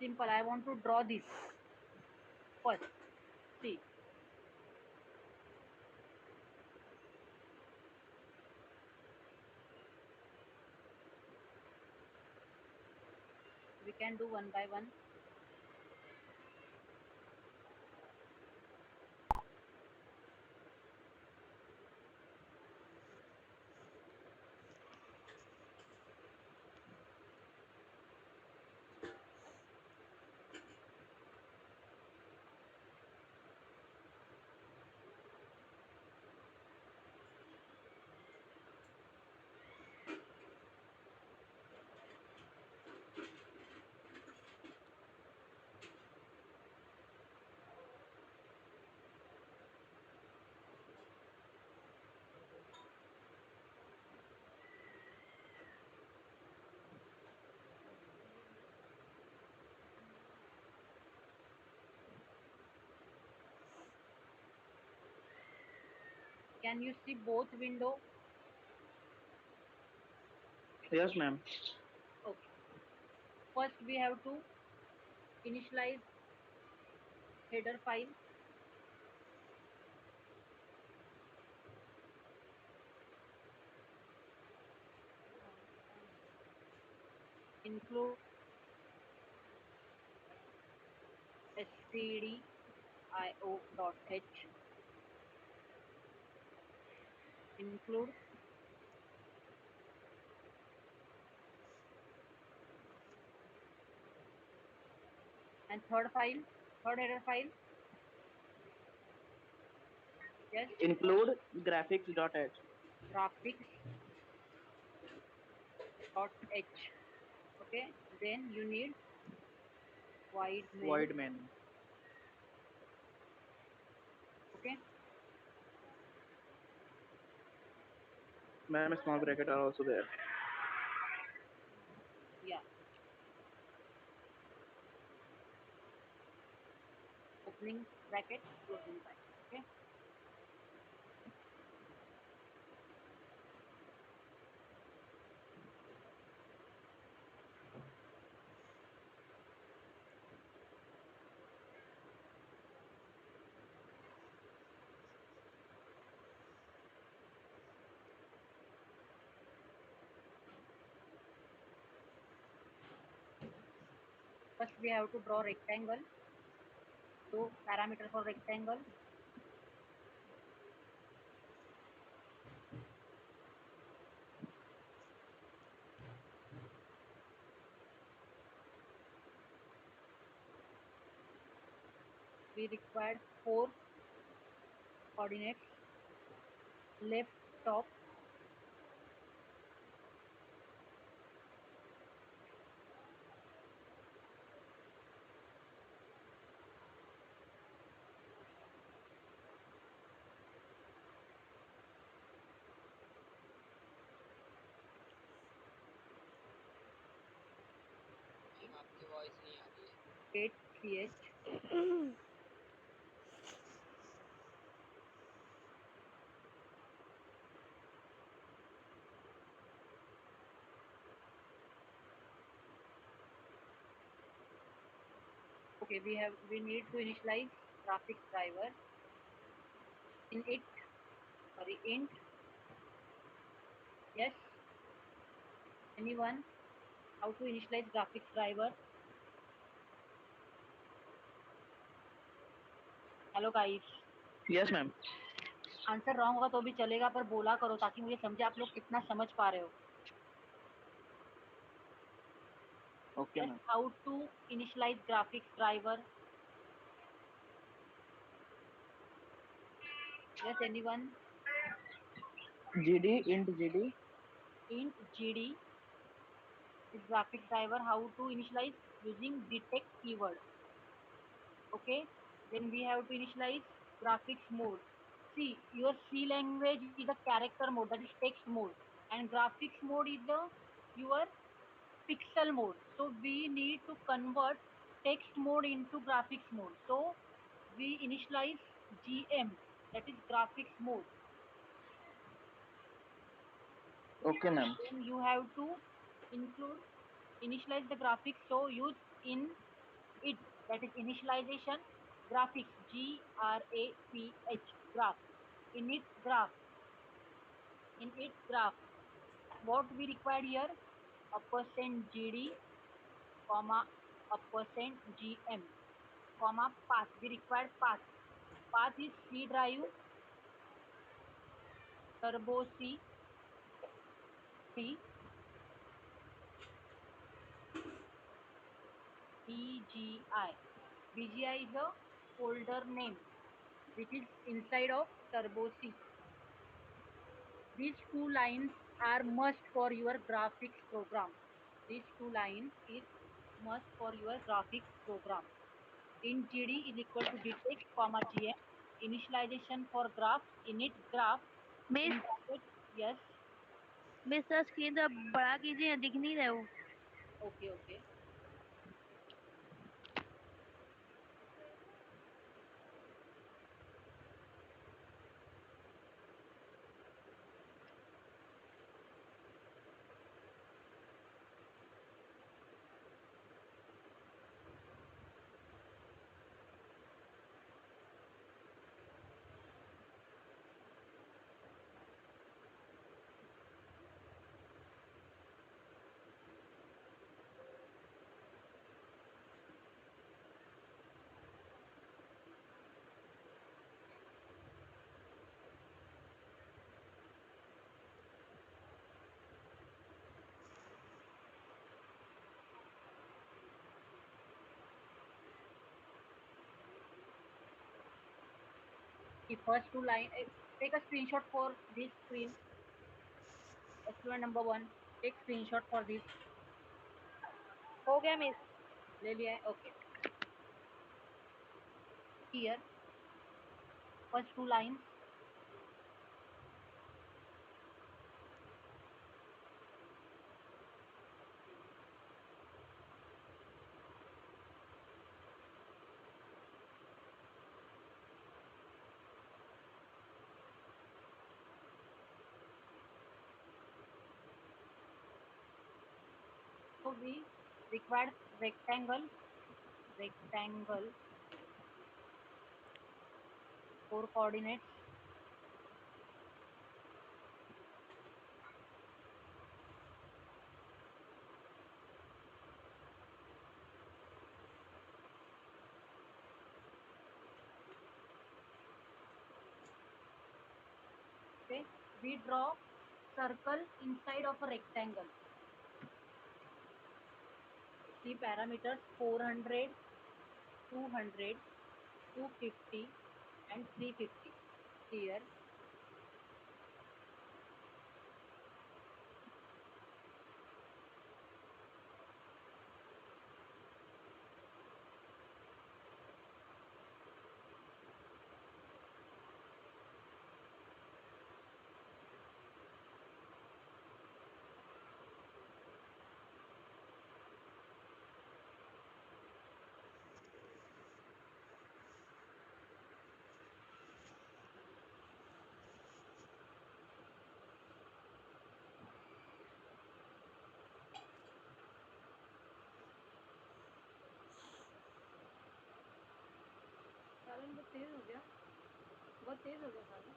simple. I want to draw this first. See, we can do one by one. Can you see both window? Yes, ma'am. Okay. First, we have to initialize header file. Include stdio.h. Include and third header file. Yes, Include graphics.h. graphics.h. Okay. Then you need wide main. Void main. Okay. Ma'am, small bracket are also there. Yeah. Opening bracket, closing bracket. Okay. First, we have to draw rectangle. So parameter for rectangle. We required four coordinates. Left top, ma'am आपकी voice नहीं आ रही है। 8ch. Okay, we need to initialize graphics driver in it. Sorry, int. Yes. Anyone? How to initialize graphics driver? Hello guys, Yes, ma'am. Answer wrong होगा तो भी चलेगा पर बोला करो ताकि मुझे समझे आप लोग कितना समझ पा रहे हो. Okay, Yes, ma'am. how to initialize graphics driver? Yes, anyone? GD int GD. Int GD is graphics driver. How to initialize using detect keyword. Okay, then we have to initialize graphics mode. See, your C language is a character mode, that is text mode, and graphics mode is the your pixel mode. So we need to convert text mode into graphics mode. So we initialize GM, that is graphics mode. Okay, ma'am. Then you have to include initialize the graphics. So use in it, that is initialization, graphics, graph, graph, in its graph, in its graph. What we required here? A percent GD, comma, a percent GM, comma, path. We required path. Path is C drive, turbo C, D, BGI. BGI is a folder name which is inside of turbo C. These two lines are must for your graphics program. These two lines is must for your graphics program. In GD is equal to detect, comma GM. Initialization for graph, init graph, miss in bracket, yes, miss sir screen तो बड़ा कीजिए, दिख नहीं रहे वो. okay, okay. The first two line, take a screenshot for this screen. Experiment number one. Take screenshot for this. हो गया miss. ले लिया है, okay. Here, first two lines. So we required rectangle, rectangle, four coordinates. Okay, we draw circle inside of a rectangle. See parameters 400, 200, 250 and 350. Here, सालन बहुत तेज हो गया, बहुत तेज हो गया सालन.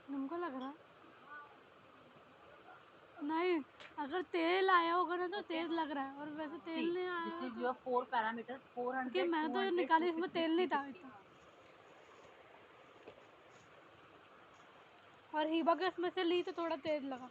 तुमको लग रहा नहीं, अगर तेल आया होगा ना तो okay. तेज लग रहा है, और वैसे तेल See, नहीं आया this is तो your four parameters क्योंकि 400, मैं तो 200, निकाली इसमें 250, तेल नहीं था 350. इतना. और हीबा के इसमें से ली तो थोड़ा तेज लगा.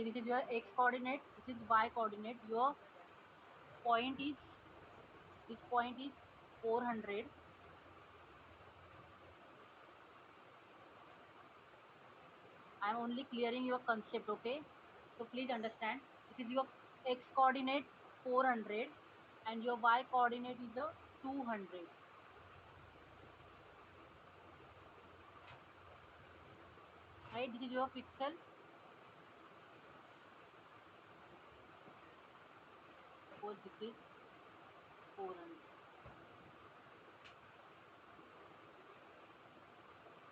See, this is your x coordinate, this is y coordinate. Your point is, this point is 400. I am only clearing your concept, okay? So please understand. This is your x coordinate 400 and your y coordinate is a 200. Right? This is your pixel. Suppose this is 400.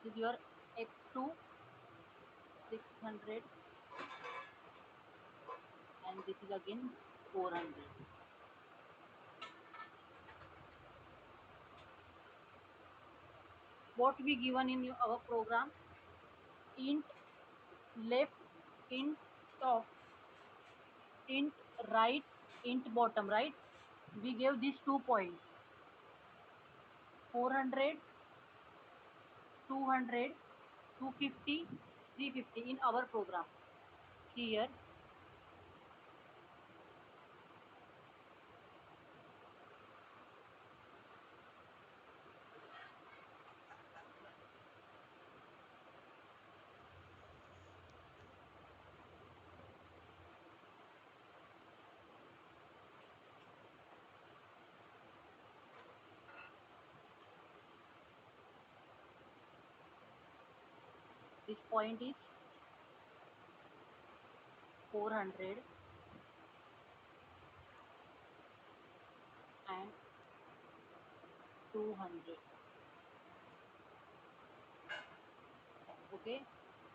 This is your x2 600 and this is again 400. What we given in our program? Int left, int top, int right, int bottom, right? We gave these 2 points, 400, 200, 250, 350 in our program. Here, this point is 400 and 200. Okay,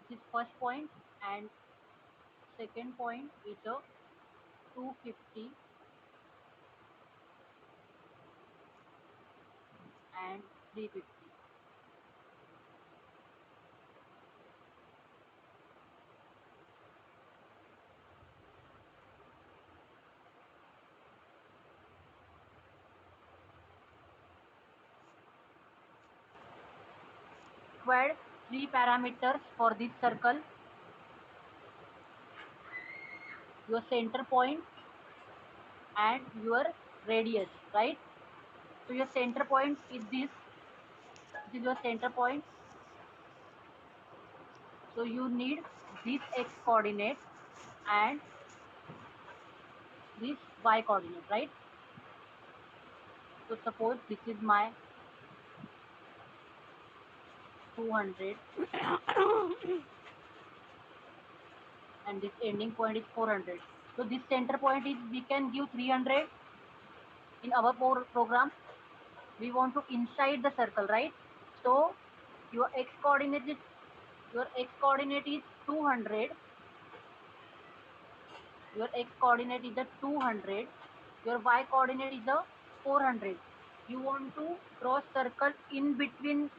this is first point and second point is a 250 and 350. Required 3 parameters for this circle. Your center point and your radius, right? So your center point is this. This is your center point. So you need this x coordinate and this y coordinate, right? So suppose this is my 200 and this ending point is 400. So this center point is, we can give 300 in our program. We want to inside the circle, right? So your x coordinate is 200. Your x coordinate is the 200. Your y coordinate is the 400. You want to draw circle in between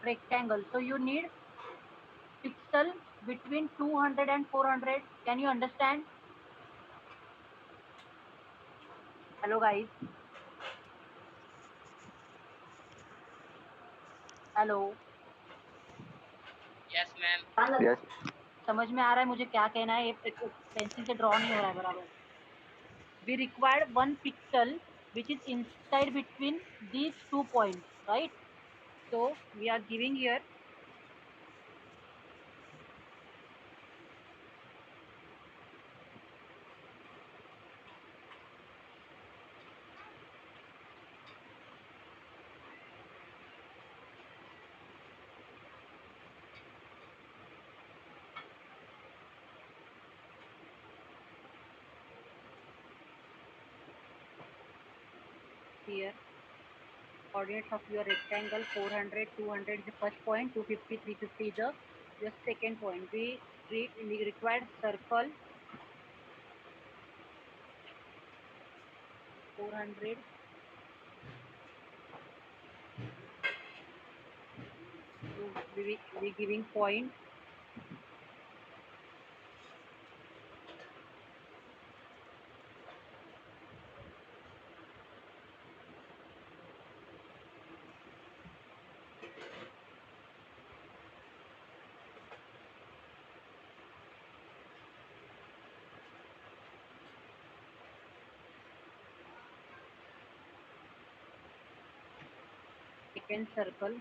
rectangle. So you need pixel between 200 and 400. Can you understand? Hello guys. Hello. Yes ma'am. Yes. समझ में आ रहा है मुझे क्या कहना है? ये pencil से ड्रॉ नहीं हो रहा है बराबर. We required one pixel which is inside between these 2 points, right? So we are giving here coordinates of your rectangle. 400, 200 is the first point, 250, 350 is the your second point. We required circle 400, so we giving point second circle.